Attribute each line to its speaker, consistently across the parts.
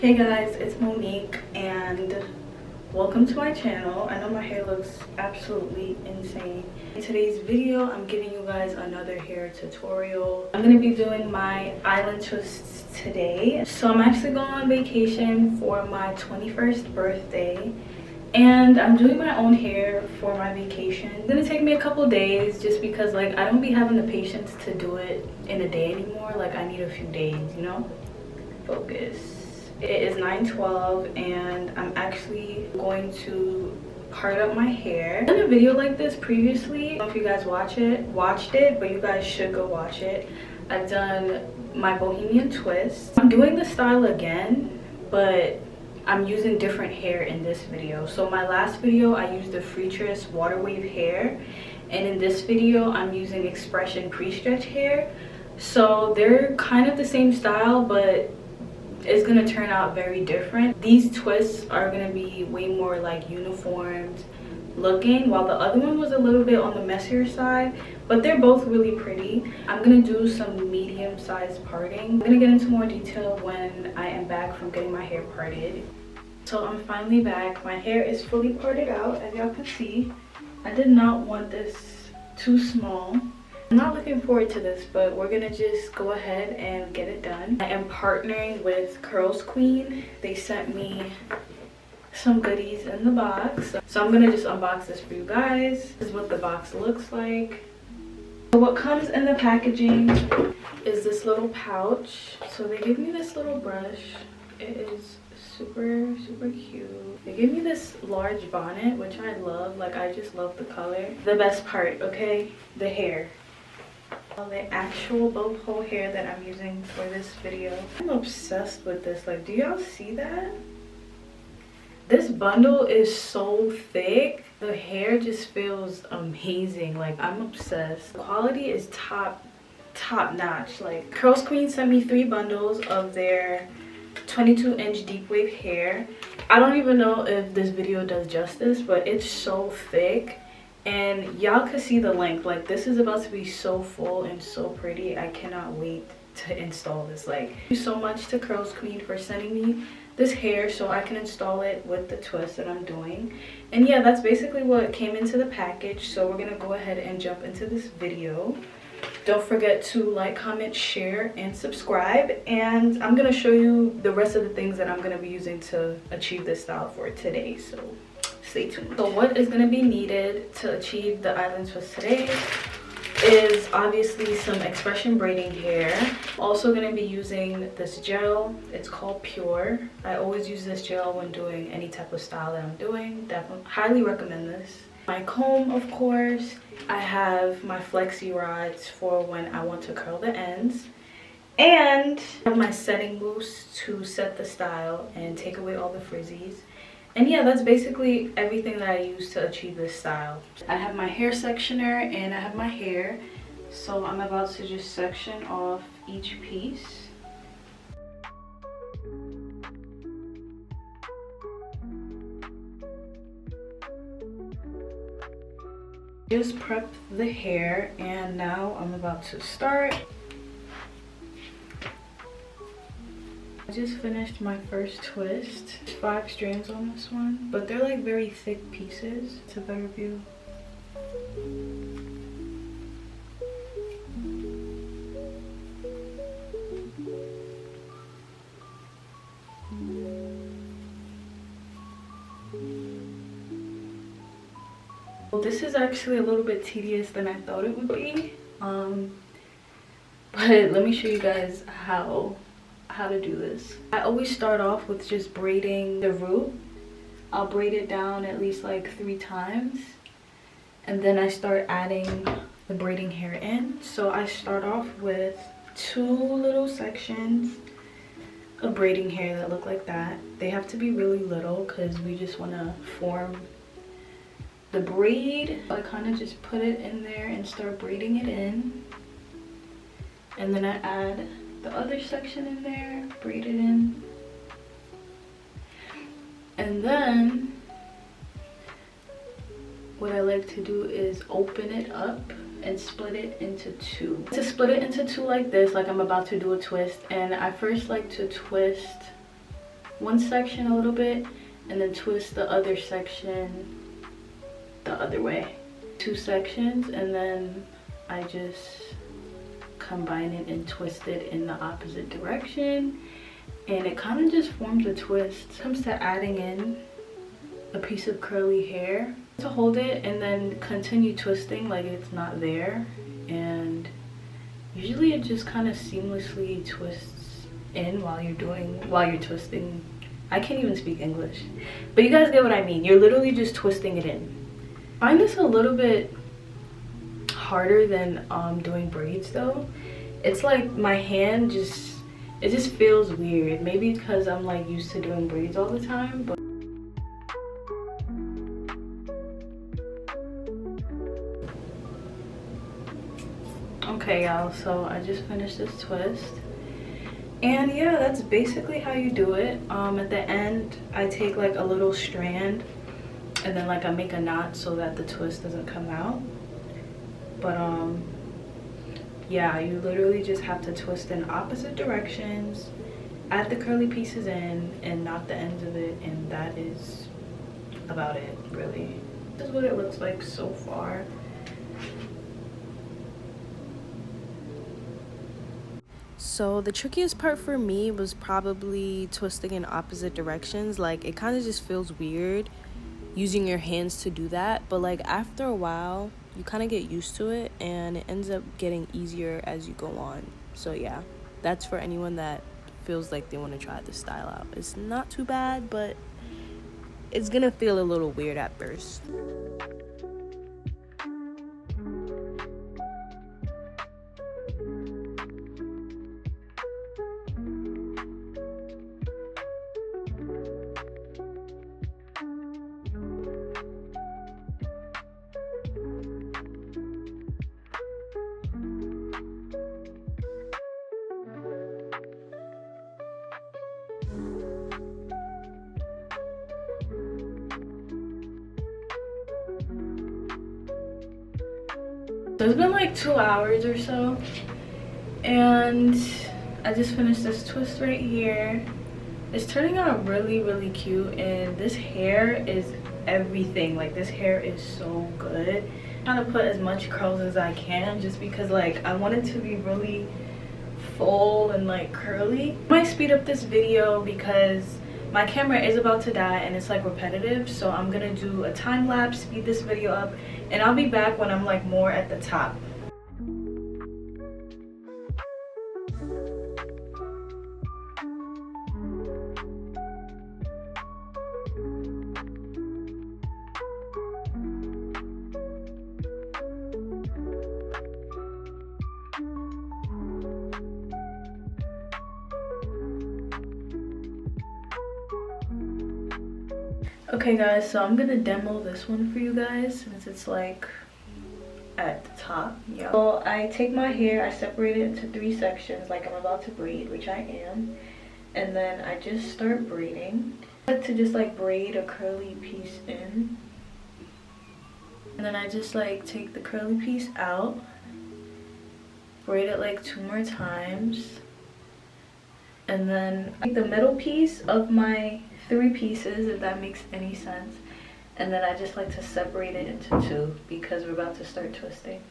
Speaker 1: Hey guys, it's Monique and welcome to my channel. I know my hair looks absolutely insane. In today's video, I'm giving you guys another hair tutorial. I'm going to be doing my island twists today. So I'm actually going on vacation for my 21st birthday and I'm doing my own hair for my vacation. It's going to take me a couple days just because I don't be having the patience to do it in a day anymore. I need a few days, you know? Focus. It is 9:12 and I'm actually going to part up my hair. I've done a video like this previously. I don't know if you guys watched it, but you guys should go watch it. I've done my bohemian twist. I'm doing the style again, but I'm using different hair in this video. So my last video I used the Freetress water wave hair, and in this video I'm using expression pre-stretch hair. So they're kind of the same style, but it's gonna turn out very different. These twists are gonna be way more uniformed looking, while the other one was a little bit on the messier side, but they're both really pretty. I'm gonna do some medium-sized parting. I'm gonna get into more detail when I am back from getting my hair parted. So I'm finally back. My hair is fully parted out, as y'all can see. I did not want this too small. I'm not looking forward to this, but we're gonna just go ahead and get it done. I am partnering with Curlsqueen. They sent me some goodies in the box, so I'm gonna just unbox this for you guys. This is what the box looks like. So what comes in the packaging is this little pouch. So they gave me this little brush. It is super cute. They gave me this large bonnet, which I love. I just love the color. The best part, okay, the hair. The actual bow hole hair that I'm using for this video. I'm obsessed with this. Do y'all see that? This bundle is so thick. The hair just feels amazing. I'm obsessed. The quality is top notch. Curlsqueen sent me 3 bundles of their 22-inch deep wave hair. I don't even know if this video does justice, but it's so thick. And y'all can see the length. This is about to be so full and so pretty. I cannot wait to install this. Thank you so much to Curlsqueen for sending me this hair so I can install it with the twist that I'm doing. And yeah, that's basically what came into the package. So we're gonna go ahead and jump into this video. Don't forget to like, comment, share, and subscribe. And I'm gonna show you the rest of the things that I'm gonna be using to achieve this style for today. So stay tuned. So what is going to be needed to achieve the island twist today is obviously some expression braiding hair. Also going to be using this gel. It's called Pure. I always use this gel when doing any type of style that I'm doing. Definitely highly recommend this. My comb, of course. I have my flexi rods for when I want to curl the ends. And I have my setting mousse to set the style and take away all the frizzies. And yeah, that's basically everything that I use to achieve this style. I have my hair sectioner and I have my hair. So I'm about to just section off each piece. Just prep the hair and now I'm about to start. I just finished my first twist. There's 5 strands on this one, but they're very thick pieces. It's a better view. Well, this is actually a little bit tedious than I thought it would be. But let me show you guys how to do this. I always start off with just braiding the root. I'll braid it down at least 3 times, and then I start adding the braiding hair in. So I start off with 2 little sections of braiding hair that look like that. They have to be really little because we just want to form the braid. I kind of just put it in there and start braiding it in, and then I add the other section in there, braid it in, and then what I like to do is open it up and split it into 2. To split it into 2 like this, like I'm about to do a twist, and I first like to twist one section a little bit and then twist the other section the other way. 2 sections, and then I just combine it and twist it in the opposite direction, and it kind of just forms a twist. When it comes to adding in a piece of curly hair, to hold it and then continue twisting like it's not there, and usually it just kind of seamlessly twists in while you're twisting. I can't even speak English, but you guys get what I mean. You're literally just twisting it in. I find this a little bit harder than doing braids though. It's like my hand it just feels weird, maybe because I'm like used to doing braids all the time. But okay y'all, so I just finished this twist, and yeah, that's basically how you do it. At the end I take like a little strand and then like I make a knot so that the twist doesn't come out. But yeah, you literally just have to twist in opposite directions, add the curly pieces in, and knot the ends of it, and that is about it, really. This is what it looks like so far.
Speaker 2: So the trickiest part for me was probably twisting in opposite directions. Like, it kind of just feels weird using your hands to do that, but like after a while you kind of get used to it and it ends up getting easier as you go on. So yeah, that's for anyone that feels like they want to try this style out. It's not too bad, but it's gonna feel a little weird at first.
Speaker 1: So it's been like 2 hours or so, and I just finished this twist right here. It's turning out really, really cute, and this hair is everything. Like, this hair is so good. I'm trying to put as much curls as I can just because like I want it to be really full and like curly. I might speed up this video because my camera is about to die and it's like repetitive, so I'm gonna do a time lapse, speed this video up, and I'll be back when I'm like more at the top. Okay guys, so I'm gonna demo this one for you guys since it's like at the top. Yeah. So I take my hair, I separate it into 3 sections like I'm about to braid, which I am, and then I just start braiding. I like to just like braid a curly piece in, and then I just like take the curly piece out, braid it like 2 more times, and then I take the middle piece of my 3 pieces, if that makes any sense, and then I just like to separate it into 2 because we're about to start twisting,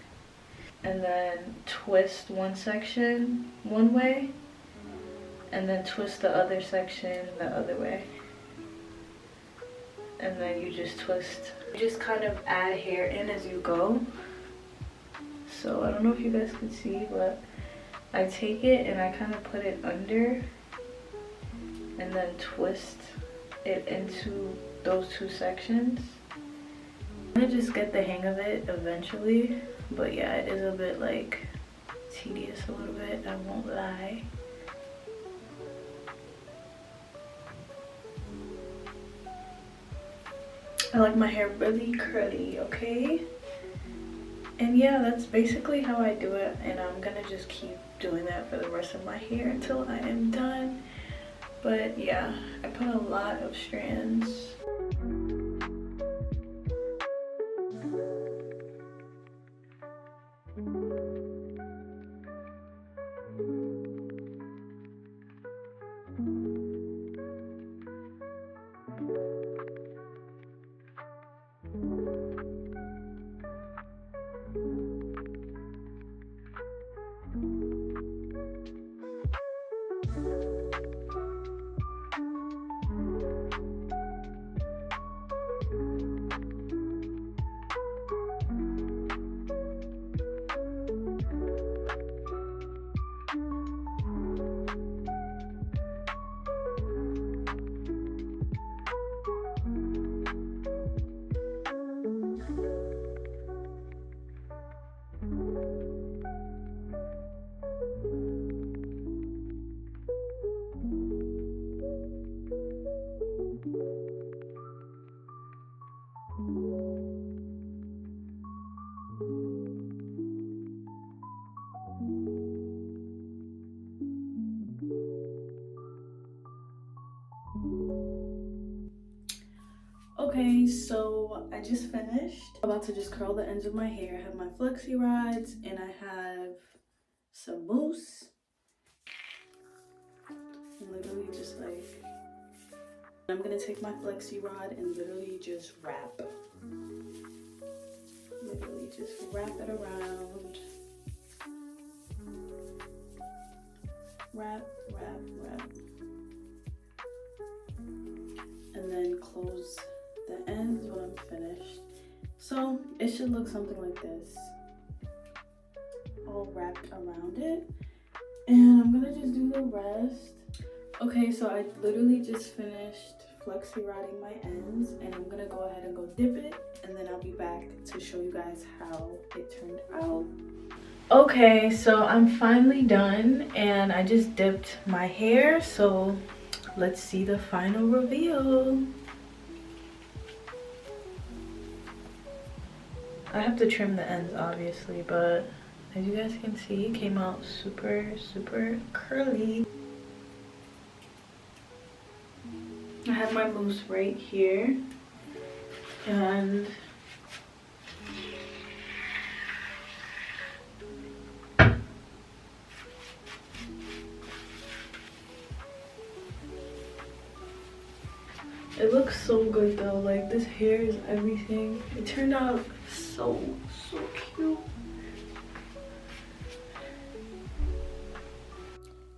Speaker 1: and then twist one section one way and then twist the other section the other way, and then you just twist. You just kind of add hair in as you go. So I don't know if you guys can see, but I take it and I kind of put it under and then twist it into those 2 sections. I'm gonna just get the hang of it eventually, but yeah, it is a bit like tedious a little bit, I won't lie. I like my hair really curly, okay? And yeah, that's basically how I do it, and I'm gonna just keep doing that for the rest of my hair until I am done. But yeah, I put a lot of strands. just finished. I'm about to just curl the ends of my hair. I have my flexi rods and I have some mousse. And literally just like, I'm gonna take my flexi rod and literally just wrap. Literally just wrap it around. Wrap, wrap, wrap. And then close the ends when I'm finished. So it should look something like this, all wrapped around it. And I'm gonna just do the rest. Okay, so I literally just finished flexi rodding my ends, and I'm gonna go ahead and go dip it, and then I'll be back to show you guys how it turned out. Okay, so I'm finally done, and I just dipped my hair, so let's see the final reveal. I have to trim the ends obviously, but as you guys can see, it came out super curly. I have my mousse right here, and it looks so good though. Like, this hair is everything. It turned out so cute.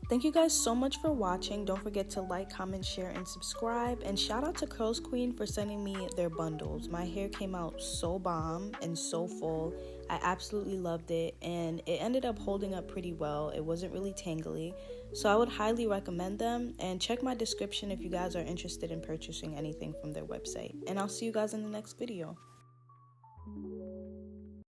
Speaker 2: Thank you guys so much for watching. Don't forget to like, comment, share, and subscribe. And shout out to Curlsqueen for sending me their bundles. My hair came out so bomb and so full. I absolutely loved it, and it ended up holding up pretty well. It wasn't really tangly, so I would highly recommend them. And check my description if you guys are interested in purchasing anything from their website. And I'll see you guys in the next video.